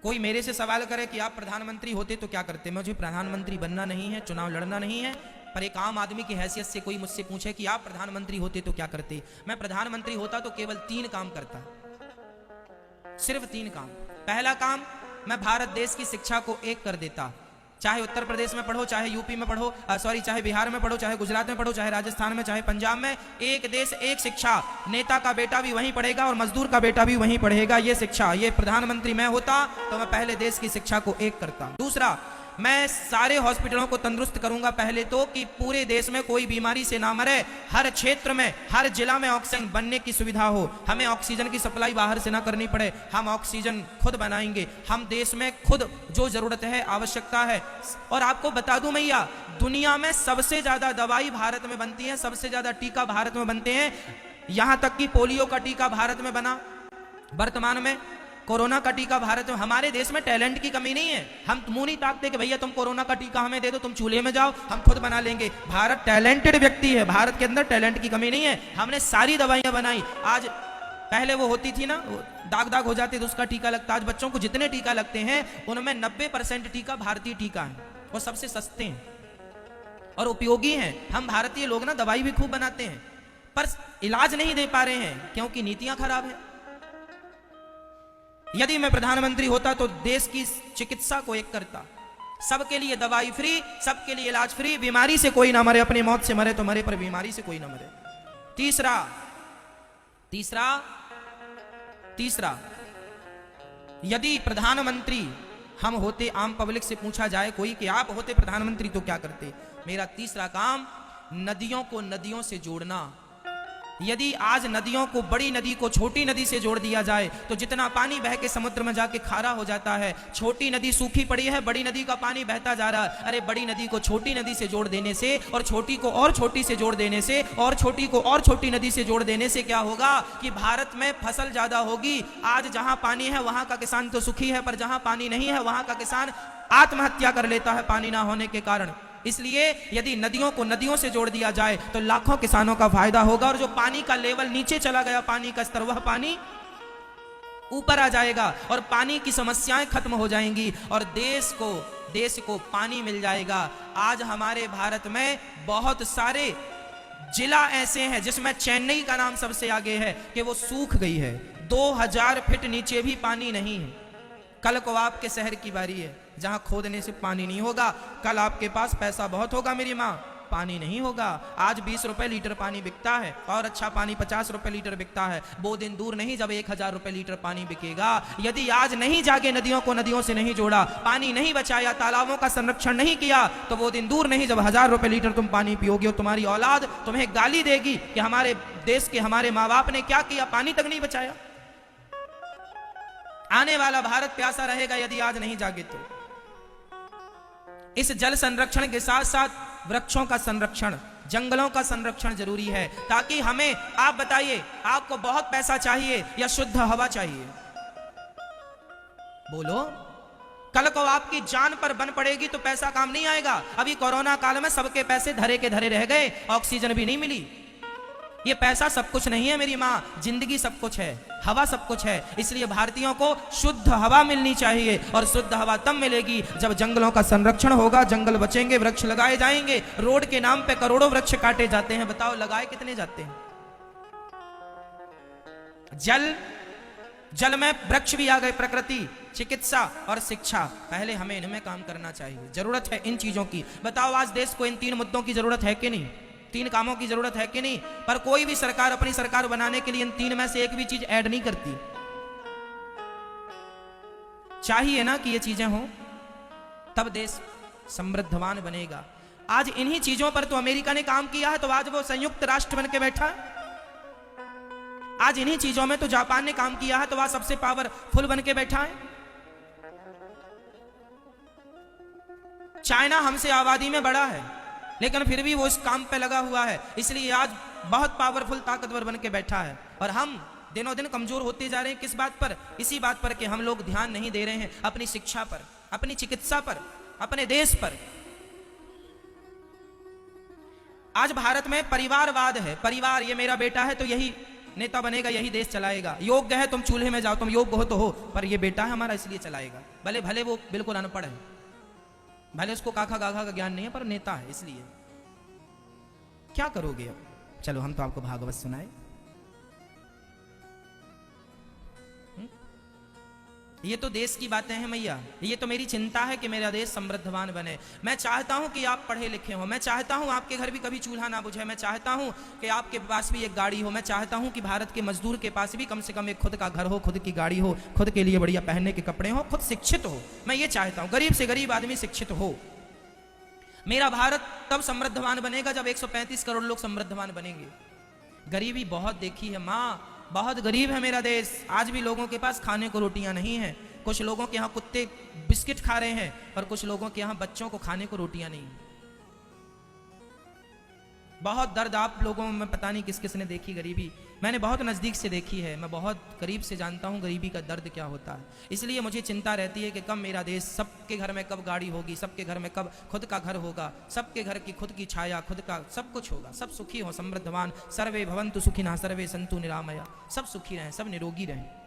कोई मेरे से सवाल करे कि आप प्रधानमंत्री होते तो क्या करते, मुझे प्रधानमंत्री बनना नहीं है, चुनाव लड़ना नहीं है, पर एक आम आदमी की हैसियत से कोई मुझसे पूछे कि आप प्रधानमंत्री होते तो क्या करते, मैं प्रधानमंत्री होता तो केवल 3 काम करता, सिर्फ 3 काम। पहला काम, मैं भारत देश की शिक्षा को एक कर देता। चाहे उत्तर प्रदेश में पढ़ो, चाहे यूपी में पढ़ो, चाहे बिहार में पढ़ो, चाहे गुजरात में पढ़ो, चाहे राजस्थान में, चाहे पंजाब में, एक देश एक शिक्षा। नेता का बेटा भी वहीं पढ़ेगा और मजदूर का बेटा भी वहीं पढ़ेगा। ये शिक्षा, ये प्रधानमंत्री मैं होता तो मैं पहले देश की शिक्षा को एक करता। दूसरा, मैं सारे हॉस्पिटलों को तंदुरुस्त करूंगा पहले तो, कि पूरे देश में कोई बीमारी से ना मरे। हर क्षेत्र में, हर जिला में ऑक्सीजन बनने की सुविधा हो, हमें ऑक्सीजन की सप्लाई बाहर से ना करनी पड़े, हम ऑक्सीजन खुद बनाएंगे। हम देश में खुद जो जरूरत है, आवश्यकता है। और आपको बता दूं भैया, दुनिया में सबसे ज्यादा दवाई भारत में बनती है, सबसे ज्यादा टीका भारत में बनते हैं। यहां तक कि पोलियो का टीका भारत में बना, वर्तमान में कोरोना का टीका भारत में। हमारे देश में टैलेंट की कमी नहीं है, हम मुंह नहीं ताकते कि भैया तुम कोरोना का टीका हमें दे दो, तुम चूल्हे में जाओ, हम खुद बना लेंगे। भारत टैलेंटेड व्यक्ति है, भारत के अंदर टैलेंट की कमी नहीं है। हमने सारी दवाइयां बनाई। आज पहले वो होती थी ना, दाग दाग हो जाते तो उसका टीका लगता। आज बच्चों को जितने टीका लगते हैं उनमें 90% टीका भारतीय टीका है और सबसे सस्ते हैं और उपयोगी हैं। हम भारतीय लोग ना दवाई भी खूब बनाते हैं पर इलाज नहीं दे पा रहे हैं क्योंकि नीतियां खराब है। यदि मैं प्रधानमंत्री होता तो देश की चिकित्सा को एक करता, सबके लिए दवाई फ्री, सबके लिए इलाज फ्री, बीमारी से कोई ना मरे, अपनी मौत से मरे तो मरे पर बीमारी से कोई ना मरे। तीसरा यदि प्रधानमंत्री हम होते, आम पब्लिक से पूछा जाए कोई कि आप होते प्रधानमंत्री तो क्या करते, मेरा तीसरा काम नदियों को नदियों से जोड़ना। यदि आज नदियों को, बड़ी नदी को छोटी नदी से जोड़ दिया जाए तो जितना पानी बह के समुद्र में जाके खारा हो जाता है। छोटी नदी सूखी पड़ी है, बड़ी नदी का पानी बहता जा रहा है। अरे बड़ी नदी को छोटी नदी से जोड़ देने से और छोटी को और छोटी से जोड़ देने से और छोटी को और छोटी नदी से जोड़ देने से क्या होगा कि भारत में फसल ज्यादा होगी। आज जहां पानी है वहां का किसान तो सुखी है, पर जहां पानी नहीं है वहां का किसान आत्महत्या कर लेता है पानी ना होने के कारण। इसलिए यदि नदियों को नदियों से जोड़ दिया जाए तो लाखों किसानों का फायदा होगा और जो पानी का लेवल नीचे चला गया, पानी का स्तर, वह पानी ऊपर आ जाएगा और पानी की समस्याएं खत्म हो जाएंगी और देश को पानी मिल जाएगा। आज हमारे भारत में बहुत सारे जिला ऐसे हैं जिसमें चेन्नई का नाम सबसे आगे है कि वो सूख गई है, 2000 फीट नीचे भी पानी नहीं है। कल को आपके शहर की बारी है जहां खोदने से पानी नहीं होगा, कल आपके पास पैसा बहुत होगा मेरी माँ, पानी नहीं होगा। आज 20 रुपए लीटर पानी बिकता है और अच्छा पानी 50 रुपए लीटर बिकता है। वो दिन दूर नहीं जब 1000 रुपए लीटर पानी बिकेगा। यदि आज नहीं जागे नदियों को नदियों से नहीं जोड़ा, पानी नहीं बचाया, तालाबों का संरक्षण नहीं किया, तो वो दिन दूर नहीं जब 1000 रुपए लीटर तुम पानी पियोगे और तुम्हारी औलाद तुम्हें गाली देगी कि हमारे देश के हमारे माँ बाप ने क्या किया, पानी तक नहीं बचाया। आने वाला भारत प्यासा रहेगा यदि आज नहीं जागे तो। इस जल संरक्षण के साथ साथ वृक्षों का संरक्षण, जंगलों का संरक्षण जरूरी है ताकि हमें, आप बताइए, आपको बहुत पैसा चाहिए या शुद्ध हवा चाहिए? बोलो। कल को आपकी जान पर बन पड़ेगी तो पैसा काम नहीं आएगा। अभी कोरोना काल में सबके पैसे धरे के धरे रह गए, ऑक्सीजन भी नहीं मिली। ये पैसा सब कुछ नहीं है मेरी माँ, जिंदगी सब कुछ है, हवा सब कुछ है। इसलिए भारतीयों को शुद्ध हवा मिलनी चाहिए और शुद्ध हवा तब मिलेगी जब जंगलों का संरक्षण होगा, जंगल बचेंगे, वृक्ष लगाए जाएंगे। रोड के नाम पे करोड़ों वृक्ष काटे जाते हैं, बताओ लगाए कितने जाते हैं? जल में वृक्ष भी आ गए, प्रकृति, चिकित्सा और शिक्षा। पहले हमें इनमें काम करना चाहिए, जरूरत है इन चीजों की। बताओ आज देश को इन 3 मुद्दों की जरूरत है कि नहीं? 3 कामों की जरूरत है कि नहीं? पर कोई भी सरकार अपनी सरकार बनाने के लिए इन 3 में से एक भी चीज ऐड नहीं करती। चाहिए ना कि ये चीजें हों, तब देश समृद्धवान बनेगा। आज इन्हीं चीजों पर तो अमेरिका ने काम किया है, तो आज वो संयुक्त राष्ट्र बन के बैठा है। आज इन्हीं चीजों में तो जापान ने काम किया है, तो वह सबसे पावरफुल बन के बैठा है। चाइना हमसे आबादी में बड़ा है लेकिन फिर भी वो इस काम पे लगा हुआ है, इसलिए आज बहुत पावरफुल, ताकतवर बन के बैठा है। और हम दिनों दिन कमजोर होते जा रहे हैं। किस बात पर? इसी बात पर कि हम लोग ध्यान नहीं दे रहे हैं अपनी शिक्षा पर, अपनी चिकित्सा पर, अपने देश पर। आज भारत में परिवारवाद है, परिवार, ये मेरा बेटा है तो यही नेता बनेगा यही देश चलाएगा, योग्य है तुम चूल्हे में जाओ, तुम योग्य हो तो हो, पर ये बेटा है हमारा इसलिए चलाएगा। भले भले वो बिल्कुल अनपढ़ है, भले उसको काखा गाखा का ज्ञान नहीं है, पर नेता है इसलिए। क्या करोगे अब? चलो हम तो आपको भागवत सुनाए। ये तो देश की बातें हैं मैया, ये तो मेरी चिंता है कि मेरा देश समृद्धवान बने। मैं चाहता हूं कि आप पढ़े लिखे हो, मैं चाहता हूं आपके घर भी कभी चूल्हा ना बुझे, मैं चाहता हूं कि आपके पास भी एक गाड़ी हो, मैं चाहता हूं कि भारत के मजदूर के पास भी कम से कम एक खुद का घर हो, खुद की गाड़ी हो, खुद के लिए बढ़िया पहनने के कपड़े हो, खुद शिक्षित हो। मैं ये चाहता हूं गरीब से गरीब आदमी शिक्षित हो। मेरा भारत तब समृद्धवान बनेगा जब 135 करोड़ लोग समृद्धवान बनेंगे। गरीबी बहुत देखी है माँ, बहुत गरीब है मेरा देश। आज भी लोगों के पास खाने को रोटियां नहीं है। कुछ लोगों के यहाँ कुत्ते बिस्किट खा रहे हैं और कुछ लोगों के यहाँ बच्चों को खाने को रोटियां नहीं। बहुत दर्द आप लोगों में पता नहीं किस किस ने देखी गरीबी। मैंने बहुत नज़दीक से देखी है, मैं बहुत करीब से जानता हूँ गरीबी का दर्द क्या होता है। इसलिए मुझे चिंता रहती है कि कब मेरा देश, सबके घर में कब गाड़ी होगी, सबके घर में कब खुद का घर होगा, सबके घर की खुद की छाया, खुद का सब कुछ होगा, सब सुखी हो, समृद्धवान। सर्वे भवन्तु सुखिनः सर्वे सन्तु निरामया, सब सुखी रहें, सब निरोगी रहें।